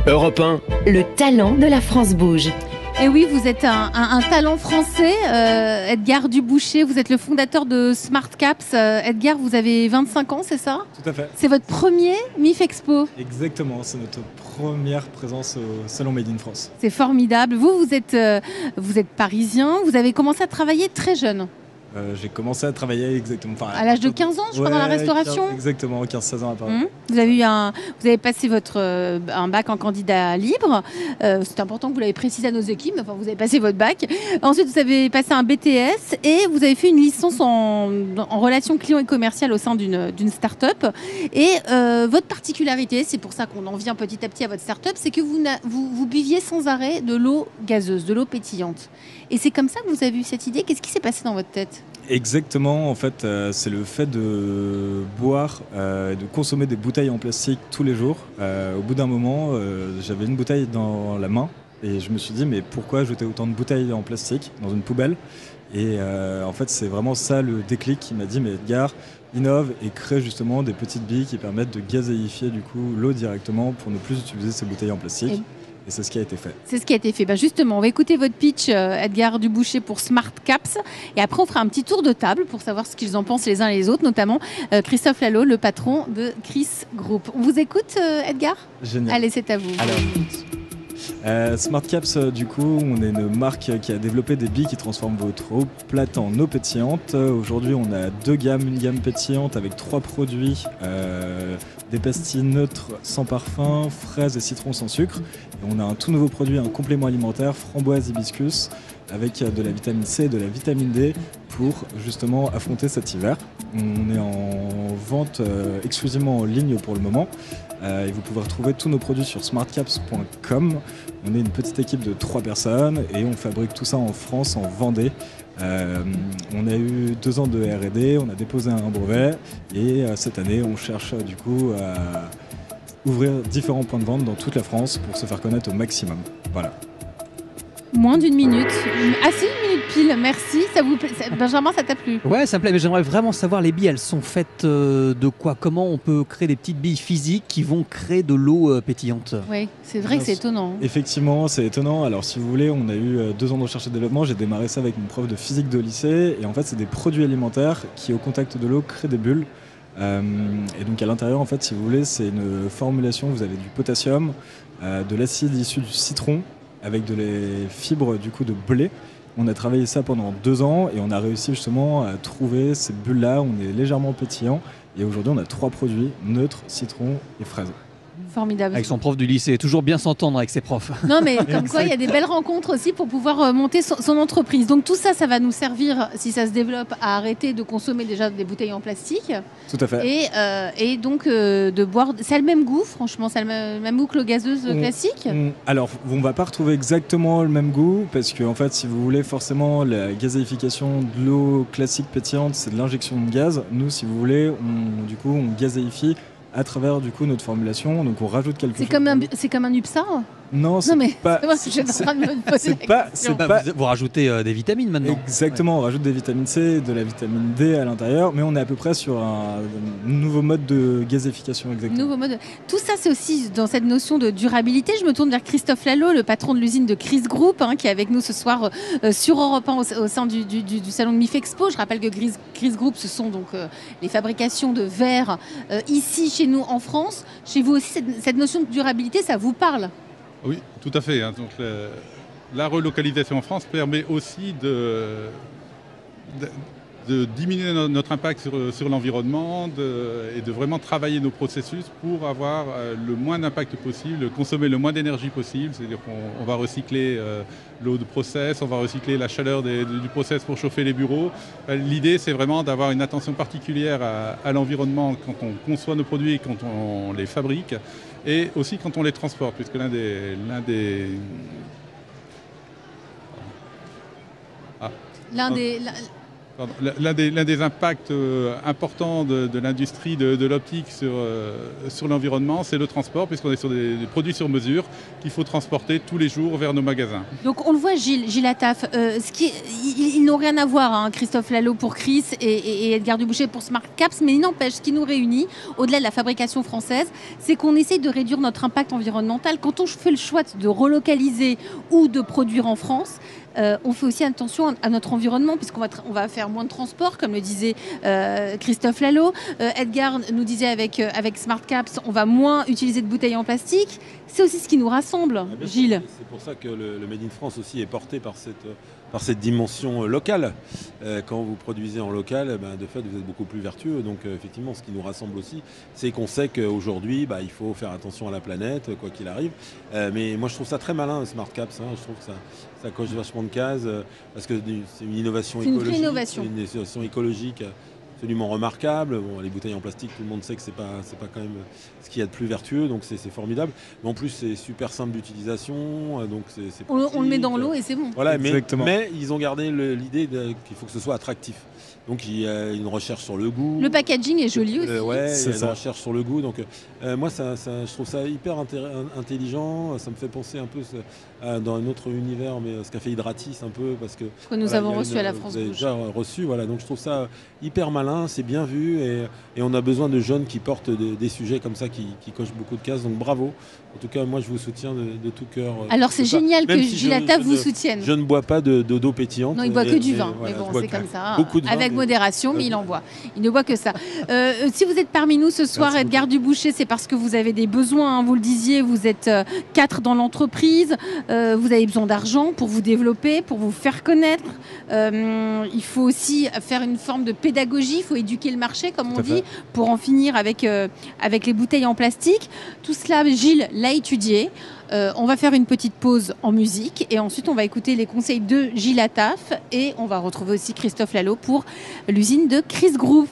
Europe 1. Le talent de la France bouge. Et oui, vous êtes un talent français, Edgar Duboucher, vous êtes le fondateur de Smart Caps. Edgar, vous avez 25 ans, c'est ça? Tout à fait. C'est votre premier MIF Expo. Exactement, c'est notre première présence au Salon Made in France. C'est formidable. Vous êtes parisien, vous avez commencavez à travailler très jeune. J'ai commencé à travailler exactement. À l'âge de 15 ans, je crois, dans la restauration. Exactement, 15-16 ans à Paris. Vous avez passé un bac en candidat libre. C'est important que vous l'avez précisé à nos équipes. Enfin, vous avez passé votre bac. Ensuite, vous avez passé un BTS et vous avez fait une licence en relations clients et commerciales au sein d'une start-up. Et votre particularité, c'est pour ça qu'on en vient petit à petit à votre start-up, c'est que vous buviez sans arrêt de l'eau gazeuse, de l'eau pétillante. Et c'est comme ça que vous avez eu cette idée. Qu'est-ce qui s'est passé dans votre tête ? Exactement, en fait, c'est le fait de boire, de consommer des bouteilles en plastique tous les jours. Au bout d'un moment, j'avais une bouteille dans la main et je me suis dit, mais pourquoi jeter autant de bouteilles en plastique dans une poubelle ? Et en fait, c'est vraiment ça le déclic qui m'a dit, mais Edgar, innove et crée justement des petites billes qui permettent de gazéifier du coup l'eau directement pour ne plus utiliser ces bouteilles en plastique. Et c'est ce qui a été fait. C'est ce qui a été fait. Justement, on va écouter votre pitch, Edgar Duboucher, pour Smart Caps. Et après, on fera un petit tour de table pour savoir ce qu'ils en pensent les uns et les autres, notamment Christophe Lalo, le patron de Chris Group. On vous écoute, Edgar ? Génial. Allez, c'est à vous. Alors, Smart Caps, du coup, on est une marque qui a développé des billes qui transforment votre eau plate en eau pétillante. Aujourd'hui, on a deux gammes, une gamme pétillante avec 3 produits. Des pastilles neutres sans parfum, fraises et citron sans sucre. Et on a un tout nouveau produit, un complément alimentaire, framboise hibiscus, avec de la vitamine C et de la vitamine D pour justement affronter cet hiver. On est en vente exclusivement en ligne pour le moment. Et vous pouvez retrouver tous nos produits sur smartcaps.com. On est une petite équipe de 3 personnes et on fabrique tout ça en France, en Vendée. On a eu 2 ans de R&D, on a déposé un brevet et cette année on cherche du coup à ouvrir différents points de vente dans toute la France pour se faire connaître au maximum. Voilà. Moins d'une minute. Ah si, une minute pile, merci. Benjamin, ça t'a plu ? Ouais, ça me plaît, mais j'aimerais vraiment savoir, les billes, elles sont faites de quoi ? Comment on peut créer des petites billes physiques qui vont créer de l'eau pétillante ? Oui, c'est vrai que c'est étonnant. Effectivement, c'est étonnant. Alors si vous voulez, on a eu 2 ans de recherche et développement. J'ai démarré ça avec mon prof de physique de lycée. Et en fait, c'est des produits alimentaires qui, au contact de l'eau, créent des bulles. Et donc à l'intérieur, en fait, si vous voulez, c'est une formulation. Vous avez du potassium, de l'acide issu du citron, avec les fibres du coup de blé. On a travaillé ça pendant 2 ans et on a réussi justement à trouver ces bulles-là. On est légèrement pétillant et aujourd'hui on a 3 produits, neutres, citron et fraises. Formidable. Avec son prof du lycée, toujours bien s'entendre avec ses profs. Non mais comme quoi il y a des belles rencontres aussi pour pouvoir monter son entreprise. Donc tout ça, ça va nous servir, si ça se développe, à arrêter de consommer déjà des bouteilles en plastique. Tout à fait. Et donc de boire. Ça a le même goût, franchement, ça a le même goût que l'eau gazeuse classique. Alors on va pas retrouver exactement le même goût parce que en fait, si vous voulez, forcément la gazéification de l'eau classique pétillante, c'est de l'injection de gaz. Nous, si vous voulez, on gazéifie à travers du coup notre formulation, donc on rajoute quelque chose. C'est comme un UPSA ? Non, c'est pas. Vous rajoutez des vitamines maintenant. Exactement, on rajoute des vitamines C, de la vitamine D à l'intérieur, mais on est à peu près sur un nouveau mode de gazéification exactement. Nouveau mode. Tout ça, c'est aussi dans cette notion de durabilité. Je me tourne vers Christophe Lalo, le patron de l'usine de Chris Group, qui est avec nous ce soir sur Europe 1 au sein du salon de MIF Expo. Je rappelle que Chris Group, ce sont donc les fabrications de verre ici chez nous en France. Chez vous aussi, cette notion de durabilité, ça vous parle ? Oui, tout à fait. Donc, la relocalisation en France permet aussi de diminuer notre impact sur l'environnement et de vraiment travailler nos processus pour avoir le moins d'impact possible, consommer le moins d'énergie possible. C'est-à-dire qu'on va recycler l'eau de process, on va recycler la chaleur du process pour chauffer les bureaux. L'idée, c'est vraiment d'avoir une attention particulière à l'environnement quand on conçoit nos produits et quand on les fabrique. Et aussi quand on les transporte, puisque l'un des L'un des impacts importants de l'industrie de l'optique sur l'environnement, c'est le transport, puisqu'on est sur des produits sur mesure qu'il faut transporter tous les jours vers nos magasins. Donc on le voit, Gilles Attaf, ils n'ont rien à voir, hein, Christophe Lalo pour Chris et Edgar Dubouchet pour Smart Caps, mais il n'empêche, ce qui nous réunit, au-delà de la fabrication française, c'est qu'on essaye de réduire notre impact environnemental. Quand on fait le choix de relocaliser ou de produire en France, on fait aussi attention à notre environnement, puisqu'on va faire moins de transport, comme le disait Christophe Lalo. Edgar nous disait avec Smart Caps, on va moins utiliser de bouteilles en plastique. C'est aussi ce qui nous rassemble, Gilles. C'est pour ça que le Made in France aussi est porté par cette dimension locale. Quand vous produisez en local, de fait, vous êtes beaucoup plus vertueux. Donc effectivement, ce qui nous rassemble aussi, c'est qu'on sait qu'aujourd'hui, il faut faire attention à la planète, quoi qu'il arrive. Mais moi, je trouve ça très malin, Smart Caps. Je trouve que ça coche vachement de cases, parce que c'est une innovation écologique. C'est une innovation. C'est une innovation écologique absolument remarquable. Bon, les bouteilles en plastique, tout le monde sait que c'est pas quand même ce qu'il y a de plus vertueux, donc c'est formidable. Mais en plus, c'est super simple d'utilisation, donc c'est on le met dans l'eau et c'est bon. Voilà, mais ils ont gardé l'idée qu'il faut que ce soit attractif. Donc il y a une recherche sur le goût. Le packaging est joli aussi. Ouais, il y a une recherche sur le goût. Donc moi, je trouve ça hyper intelligent. Ça me fait penser un peu dans un autre univers, mais ce qu'a fait Hydratis un peu, parce que nous avons reçu à la France Bouge. Déjà reçu, voilà. Donc je trouve ça hyper malin, c'est bien vu, et on a besoin de jeunes qui portent des sujets comme ça, qui cochent beaucoup de cases. Donc bravo. En tout cas, moi, je vous soutiens de tout cœur. Alors c'est génial que Gilles Attaf vous soutienne. Je ne bois pas d'eau pétillante. Non, il boit que du vin. Mais bon, c'est comme ça. Beaucoup de vin, avec modération, mais il en boit. Il ne boit que ça. Si vous êtes parmi nous ce soir, Edgar Duboucher, c'est parce que vous avez des besoins. Hein, vous le disiez, vous êtes 4 dans l'entreprise. Vous avez besoin d'argent pour vous développer, pour vous faire connaître. Il faut aussi faire une forme de pédagogie. Il faut éduquer le marché, comme on dit, pour en finir avec les bouteilles en plastique. Tout cela, Gilles l'a étudié. On va faire une petite pause en musique et ensuite on va écouter les conseils de Gilles Attaf et on va retrouver aussi Christophe Lalo pour l'usine de Chris Groove.